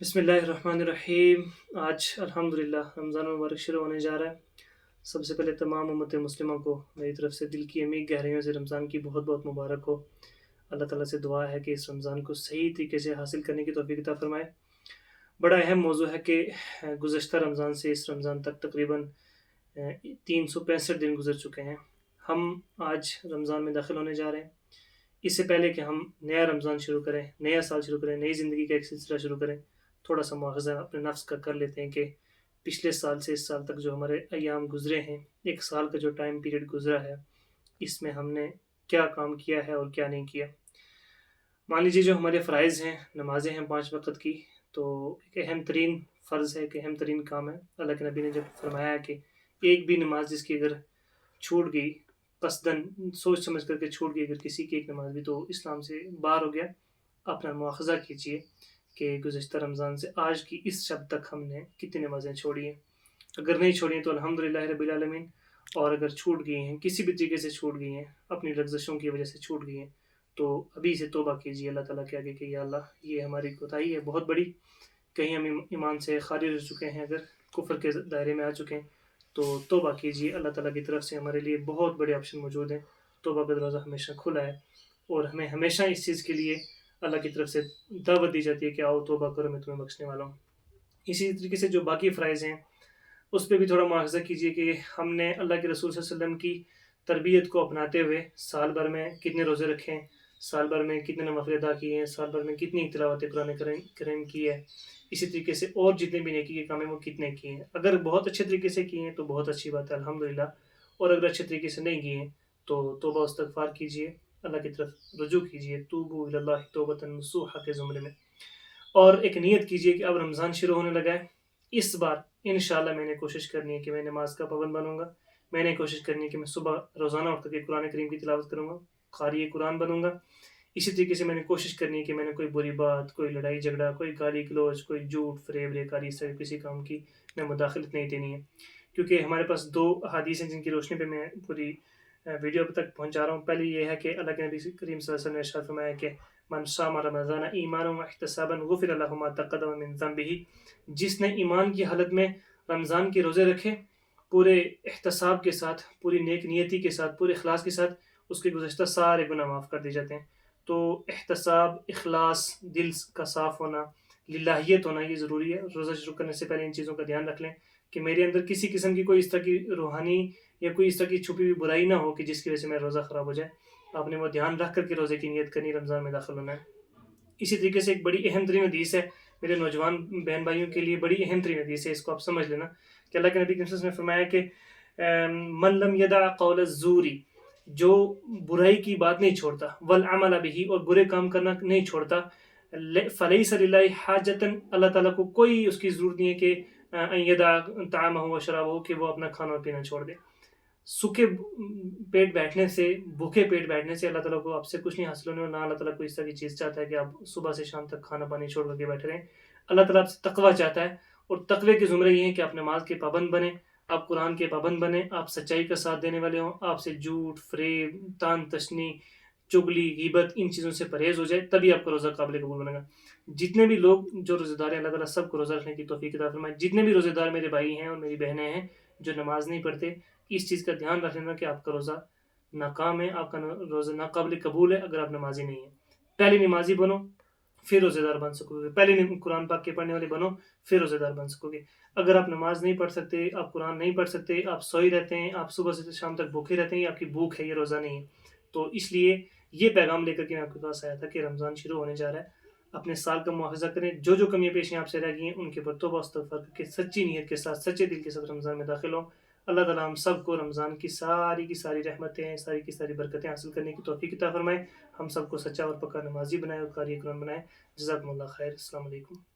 بسم اللہ الرحمن الرحیم۔ آج الحمدللہ رمضان المبارک شروع ہونے جا رہا ہے۔ سب سے پہلے تمام امت مسلمہ کو میری طرف سے دل کی عمیق گہرائیوں سے رمضان کی بہت بہت مبارک ہو۔ اللہ تعالیٰ سے دعا ہے کہ اس رمضان کو صحیح طریقے سے حاصل کرنے کی توفیق عطا فرمائے۔ بڑا اہم موضوع ہے کہ گزشتہ رمضان سے اس رمضان تک تقریباً 365 دن گزر چکے ہیں۔ ہم آج رمضان میں داخل ہونے جا رہے ہیں۔ اس سے پہلے کہ ہم نیا رمضان شروع کریں، نیا سال شروع کریں، نئی زندگی کا ایک سلسلہ شروع کریں، تھوڑا سا مواخذہ اپنے نفس کا کر لیتے ہیں کہ پچھلے سال سے اس سال تک جو ہمارے ایام گزرے ہیں، ایک سال کا جو ٹائم پیریڈ گزرا ہے، اس میں ہم نے کیا کام کیا ہے اور کیا نہیں کیا۔ مان لیجیے جو ہمارے فرائض ہیں، نمازیں ہیں 5 وقت کی، تو ایک اہم ترین فرض ہے، ایک اہم ترین کام ہے۔ اللہ کے نبی نے جب فرمایا کہ ایک بھی نماز جس کی اگر چھوٹ گئی، قصداً سوچ سمجھ کر کے چھوٹ گئی، اگر کسی کی ایک نماز بھی، تو اسلام سے باہر ہو گیا۔ اپنا مواخذہ کیجئے کہ گزشتہ رمضان سے آج کی اس شب تک ہم نے کتنی نمازیں چھوڑی ہیں۔ اگر نہیں چھوڑی ہیں تو الحمدللہ رب العالمین، اور اگر چھوٹ گئی ہیں، کسی بھی طریقے سے چھوٹ گئی ہیں، اپنی لغزشوں کی وجہ سے چھوٹ گئی ہیں، تو ابھی سے توبہ کیجیے اللہ تعالیٰ کے آگے کہ یا اللہ، یہ ہماری کوتاہی ہے بہت بڑی، کہیں ہم ایمان سے خارج ہو چکے ہیں، اگر کفر کے دائرے میں آ چکے ہیں تو توبہ کیجیے۔ اللہ تعالیٰ کی طرف سے ہمارے لیے بہت بڑے آپشن موجود ہیں۔ توبہ کا دروازہ ہمیشہ کھلا ہے، اور ہمیں ہمیشہ اس چیز کے لیے اللہ کی طرف سے دعوت دی جاتی ہے کہ آؤ توبہ کرو، میں تمہیں بخشنے والا ہوں۔ اسی طریقے سے جو باقی فرائض ہیں اس پہ بھی تھوڑا مواخذہ کیجیے کہ ہم نے اللہ کے رسول صلی اللہ علیہ وسلم کی تربیت کو اپناتے ہوئے سال بھر میں کتنے روزے رکھے ہیں، سال بھر میں کتنے نوافل ادا کیے ہیں، سال بھر میں کتنی تلاوت قرآن کریم کی ہے، اسی طریقے سے اور جتنے بھی نیکی کے کام ہیں وہ کتنے کیے ہیں۔ اگر بہت اچھے طریقے سے کیے ہیں تو بہت اچھی بات ہے الحمدللہ، اور اگر اچھے طریقے سے نہیں کیے ہیں تو توبہ استغفار کیجیے، اللہ کی طرف رجوع کیجیے، توبوا الی اللہ توبۃ نصوحا کے زمرے میں۔ اور ایک نیت کیجیے کہ اب رمضان شروع ہونے لگا ہے، اس بار انشاءاللہ میں نے کوشش کرنی ہے کہ میں نماز کا پابند بنوں گا، میں نے کوشش کرنی ہے کہ میں صبح روزانہ اٹھ کر کے قرآن کریم کی تلاوت کروں گا، قاری قرآن بنوں گا۔ اسی طریقے سے میں نے کوشش کرنی ہے کہ میں نے کوئی بری بات، کوئی لڑائی جھگڑا، کوئی گالی گلوچ، کوئی جھوٹ فریب ریاکاری، اس طرح کسی کام کی میں مداخلت نہیں دینی ہے، کیونکہ ہمارے پاس 2 احادیث ہیں جن کی روشنی پہ میں پوری ویڈیو اب تک پہنچا رہا ہوں۔ پہلے یہ ہے کہ اللہ کے نبی کریم صلی اللہ علیہ وسلم نے ارشاد فرمایا کہ من صام رمضان ایمانا واحتسابا غفر له ما تقدم من ذنبه، جس نے ایمان کی حالت میں رمضان کے روزے رکھے، پورے احتساب کے ساتھ، پوری نیک نیتی کے ساتھ، پورے اخلاص کے ساتھ، اس کے گزشتہ سارے گناہ معاف کر دیے جاتے ہیں۔ تو احتساب، اخلاص، دل کا صاف ہونا، للہیت ہونا، یہ ضروری ہے۔ روزہ شروع کرنے سے پہلے ان چیزوں کا دھیان رکھ لیں کہ میرے اندر کسی قسم کی کوئی اس طرح کی روحانی یا کوئی اس طرح کی چھپی ہوئی برائی نہ ہو کہ جس کی وجہ سے میرا روزہ خراب ہو جائے۔ آپ نے وہ دھیان رکھ کر کے روزے کی نیت کرنی، رمضان میں داخل ہونا ہے۔ اسی طریقے سے ایک بڑی اہم ترین حدیث ہے میرے نوجوان بہن بھائیوں کے لیے، بڑی اہم ترین حدیث ہے، اس کو آپ سمجھ لینا کہ اللہ کے نبی صلی اللہ علیہ وسلم نے فرمایا کہ من لم یدع قول الزور، جو برائی کی بات نہیں چھوڑتا، والعمل به، اور برے کام کرنا نہیں چھوڑتا، فلیس للہ حاجۃ، اللہ تعالیٰ کو کوئی اس کی ضرورت نہیں ہے کہ ان یدع طعامہ وشرابہ، کہ وہ اپنا کھانا اور پینا چھوڑ دے۔ سوکھے پیٹ بیٹھنے سے، بھوکے پیٹ بیٹھنے سے اللہ تعالیٰ کو آپ سے کچھ نہیں حاصل ہونے، اور نہ اللہ تعالیٰ کو اس طرح کی چیز چاہتا ہے کہ آپ صبح سے شام تک کھانا پانی چھوڑ کر کے بیٹھے رہیں۔ اللہ تعالیٰ آپ سے تقویٰ چاہتا ہے، اور تقوی کے زمرے یہ ہیں کہ آپ نماز کے پابند بنیں، آپ قرآن کے پابند بنیں، آپ سچائی کا ساتھ دینے والے ہوں، آپ سے جھوٹ، فریب، تان تشنی، چگلی، غیبت، ان چیزوں سے پرہیز ہو جائے، تبھی آپ کا روزہ قابل قبول بنے گا۔ جتنے بھی لوگ جو روزہ دار ہیں، اللہ تعالیٰ سب کو روزہ رکھنے کی توفیق عطا فرمائے۔ جتنے بھی روزہ دار میرے بھائی ہیں اور میری بہنیں ہیں جو نماز نہیں پڑھتے، اس چیز کا دھیان رکھ لینا کہ آپ کا روزہ ناکام ہے، آپ کا روزہ ناقابل قبول ہے اگر آپ نمازی نہیں ہیں۔ پہلے نمازی بنو، پھر روزہ دار بن سکو گے۔ پہلے قرآن پاک کے پڑھنے والے بنو، پھر روزہ دار بن سکو گے۔ اگر آپ نماز نہیں پڑھ سکتے، آپ قرآن نہیں پڑھ سکتے، آپ سوئی رہتے ہیں، آپ صبح سے شام تک بھوکے رہتے ہیں، یہ آپ کی بھوک ہے، یہ روزہ نہیں ہے۔ تو اس لیے یہ پیغام لے کر کے میں آپ کے پاس آیا تھا کہ رمضان شروع ہونے جا رہا ہے، اپنے سال کا مواخذہ کریں، جو جو کمیاں پیشیاں آپ سے رہ گئی ہیں ان کے اوپر توبہ استغفار کر کے سچی نیت کے ساتھ، سچے دل کے ساتھ رمضان میں داخل ہوں۔ اللہ تعالیٰ ہم سب کو رمضان کی ساری رحمتیں، ساری کی ساری برکتیں حاصل کرنے کی توفیق عطا فرمائے، ہم سب کو سچا اور پکا نمازی بنائے اور قاری قرآن بنائے۔ جزاکم اللہ خیر، السلام علیکم۔